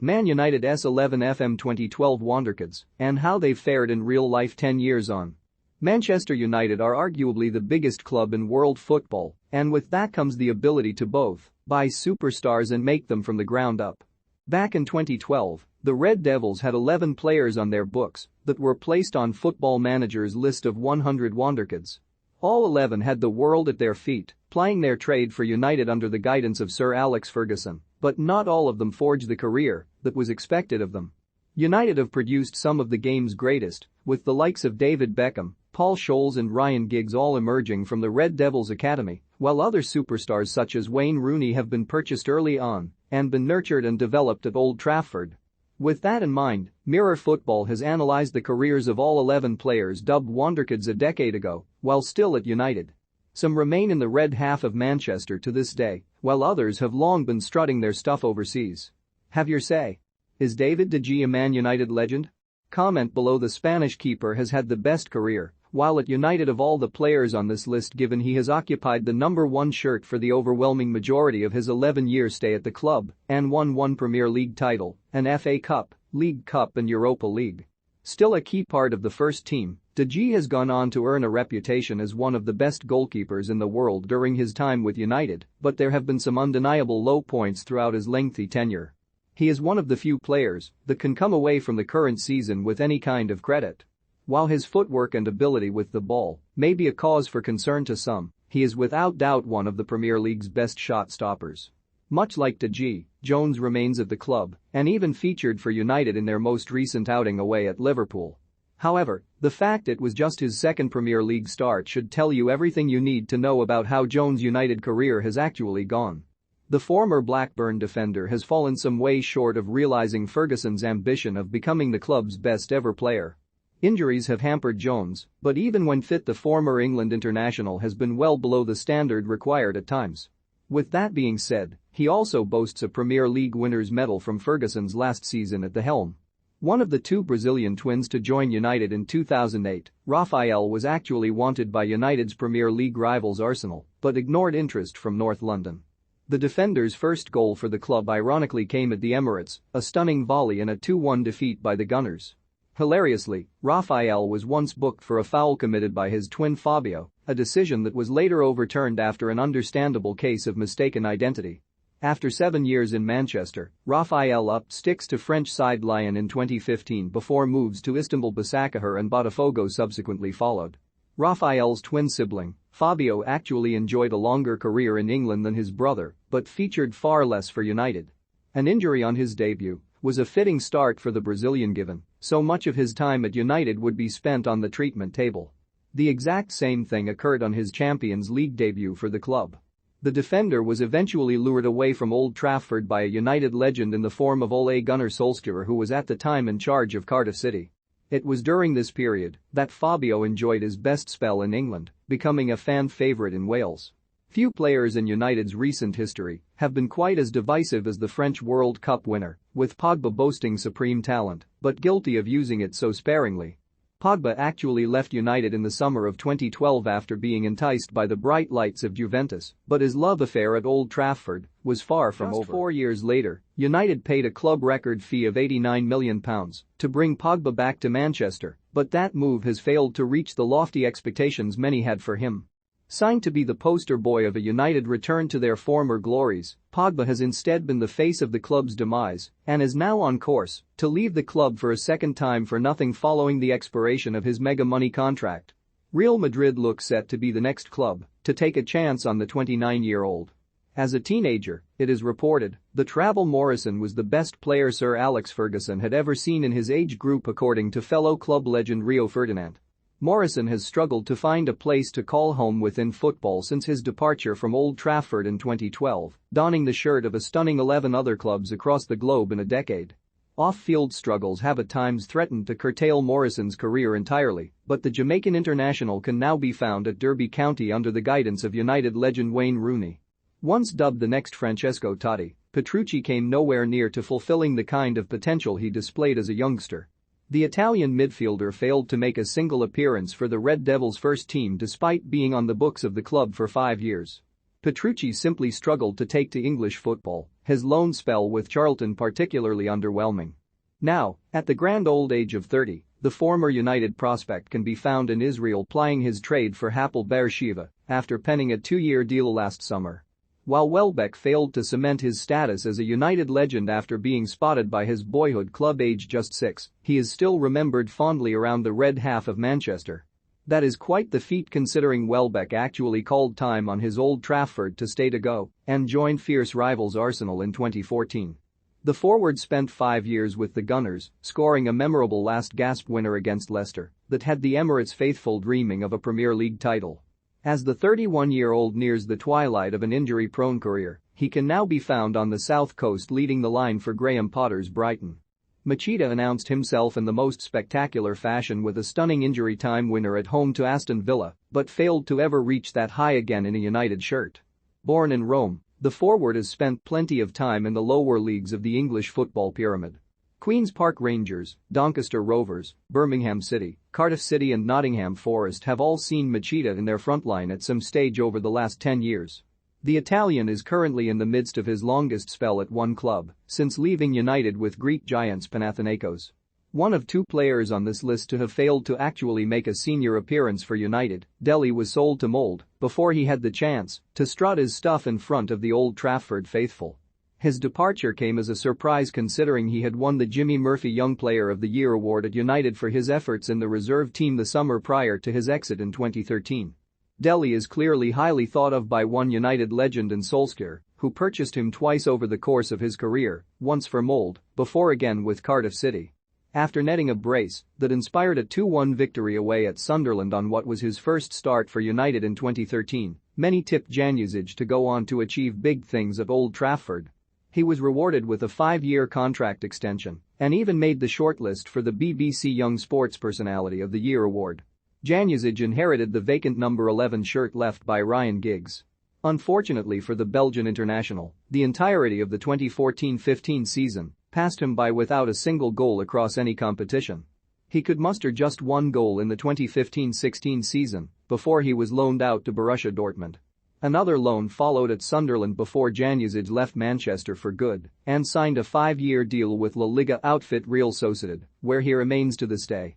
Man United's 11 FM 2012 wonderkids and how they've fared in real life 10 years on. Manchester United are arguably the biggest club in world football, and with that comes the ability to both buy superstars and make them from the ground up. Back in 2012, the Red Devils had 11 players on their books that were placed on Football Manager's list of 100 wonderkids. All 11 had the world at their feet, plying their trade for United under the guidance of Sir Alex Ferguson, but not all of them forged the career that was expected of them. United have produced some of the game's greatest, with the likes of David Beckham, Paul Scholes and Ryan Giggs all emerging from the Red Devils Academy, while other superstars such as Wayne Rooney have been purchased early on and been nurtured and developed at Old Trafford. With that in mind, Mirror Football has analyzed the careers of all 11 players dubbed wonderkids a decade ago, while still at United. Some remain in the red half of Manchester to this day, while others have long been strutting their stuff overseas. Have your say. Is David De Gea a Man United legend? Comment below. The Spanish keeper has had the best career while at United of all the players on this list, given he has occupied the number 1 shirt for the overwhelming majority of his 11-year stay at the club and won 1 Premier League title, an FA Cup, League Cup and Europa League. Still a key part of the first team, De Gea has gone on to earn a reputation as one of the best goalkeepers in the world during his time with United, but there have been some undeniable low points throughout his lengthy tenure. He is one of the few players that can come away from the current season with any kind of credit. While his footwork and ability with the ball may be a cause for concern to some, he is without doubt one of the Premier League's best shot stoppers. Much like De Gea, Jones remains at the club and even featured for United in their most recent outing away at Liverpool. However, the fact it was just his second Premier League start should tell you everything you need to know about how Jones' United career has actually gone. The former Blackburn defender has fallen some way short of realising Ferguson's ambition of becoming the club's best ever player. Injuries have hampered Jones, but even when fit the former England international has been well below the standard required at times. With that being said, he also boasts a Premier League winner's medal from Ferguson's last season at the helm. One of the 2 Brazilian twins to join United in 2008, Rafael was actually wanted by United's Premier League rivals Arsenal, but ignored interest from North London. The defender's first goal for the club ironically came at the Emirates, a stunning volley and a 2-1 defeat by the Gunners. Hilariously, Rafael was once booked for a foul committed by his twin Fabio, a decision that was later overturned after an understandable case of mistaken identity. After 7 years in Manchester, Rafael upped sticks to French side Lyon in 2015 before moves to Istanbul Basaksehir and Botafogo subsequently followed. Rafael's twin sibling, Fabio, actually enjoyed a longer career in England than his brother, but featured far less for United. An injury on his debut was a fitting start for the Brazilian, given so much of his time at United would be spent on the treatment table. The exact same thing occurred on his Champions League debut for the club. The defender was eventually lured away from Old Trafford by a United legend in the form of Ole Gunnar Solskjaer, who was at the time in charge of Cardiff City. It was during this period that Fabio enjoyed his best spell in England, becoming a fan favourite in Wales. Few players in United's recent history have been quite as divisive as the French World Cup winner, with Pogba boasting supreme talent but guilty of using it so sparingly. Pogba actually left United in the summer of 2012 after being enticed by the bright lights of Juventus, but his love affair at Old Trafford was far from over. Just 4 years later, United paid a club record fee of £89 million to bring Pogba back to Manchester, but that move has failed to reach the lofty expectations many had for him. Signed to be the poster boy of a United return to their former glories, Pogba has instead been the face of the club's demise and is now on course to leave the club for a second time for nothing following the expiration of his mega-money contract. Real Madrid looks set to be the next club to take a chance on the 29-year-old. As a teenager, it is reported that Travel Morrison was the best player Sir Alex Ferguson had ever seen in his age group, according to fellow club legend Rio Ferdinand. Morrison has struggled to find a place to call home within football since his departure from Old Trafford in 2012, donning the shirt of a stunning 11 other clubs across the globe in a decade. Off-field struggles have at times threatened to curtail Morrison's career entirely, but the Jamaican international can now be found at Derby County under the guidance of United legend Wayne Rooney. Once dubbed the next Francesco Totti, Petrucci came nowhere near to fulfilling the kind of potential he displayed as a youngster. The Italian midfielder failed to make a single appearance for the Red Devils' first team despite being on the books of the club for 5 years. Petrucci simply struggled to take to English football, his loan spell with Charlton particularly underwhelming. Now, at the grand old age of 30, the former United prospect can be found in Israel plying his trade for Hapoel Beersheva after penning a 2-year deal last summer. While Welbeck failed to cement his status as a United legend after being spotted by his boyhood club aged just 6, he is still remembered fondly around the red half of Manchester. That is quite the feat considering Welbeck actually called time on his Old Trafford to stay to go and joined fierce rivals Arsenal in 2014. The forward spent 5 years with the Gunners, scoring a memorable last-gasp winner against Leicester that had the Emirates faithful dreaming of a Premier League title. As the 31-year-old nears the twilight of an injury-prone career, he can now be found on the south coast leading the line for Graham Potter's Brighton. Machida announced himself in the most spectacular fashion with a stunning injury time winner at home to Aston Villa, but failed to ever reach that high again in a United shirt. Born in Rome, the forward has spent plenty of time in the lower leagues of the English football pyramid. Queen's Park Rangers, Doncaster Rovers, Birmingham City, Cardiff City and Nottingham Forest have all seen Machida in their frontline at some stage over the last 10 years. The Italian is currently in the midst of his longest spell at one club since leaving United with Greek giants Panathinaikos. One of 2 players on this list to have failed to actually make a senior appearance for United, Dele was sold to Mold before he had the chance to strut his stuff in front of the Old Trafford faithful. His departure came as a surprise considering he had won the Jimmy Murphy Young Player of the Year award at United for his efforts in the reserve team the summer prior to his exit in 2013. Dele is clearly highly thought of by one United legend in Solskjaer, who purchased him twice over the course of his career, once for Mold, before again with Cardiff City. After netting a brace that inspired a 2-1 victory away at Sunderland on what was his first start for United in 2013, many tipped Januzaj to go on to achieve big things at Old Trafford. He was rewarded with a 5-year contract extension and even made the shortlist for the BBC Young Sports Personality of the Year award. Januzaj inherited the vacant number 11 shirt left by Ryan Giggs. Unfortunately for the Belgian international, the entirety of the 2014-15 season passed him by without a single goal across any competition. He could muster just 1 goal in the 2015-16 season before he was loaned out to Borussia Dortmund. Another loan followed at Sunderland before Januzaj left Manchester for good and signed a 5-year deal with La Liga outfit Real Sociedad, where he remains to this day.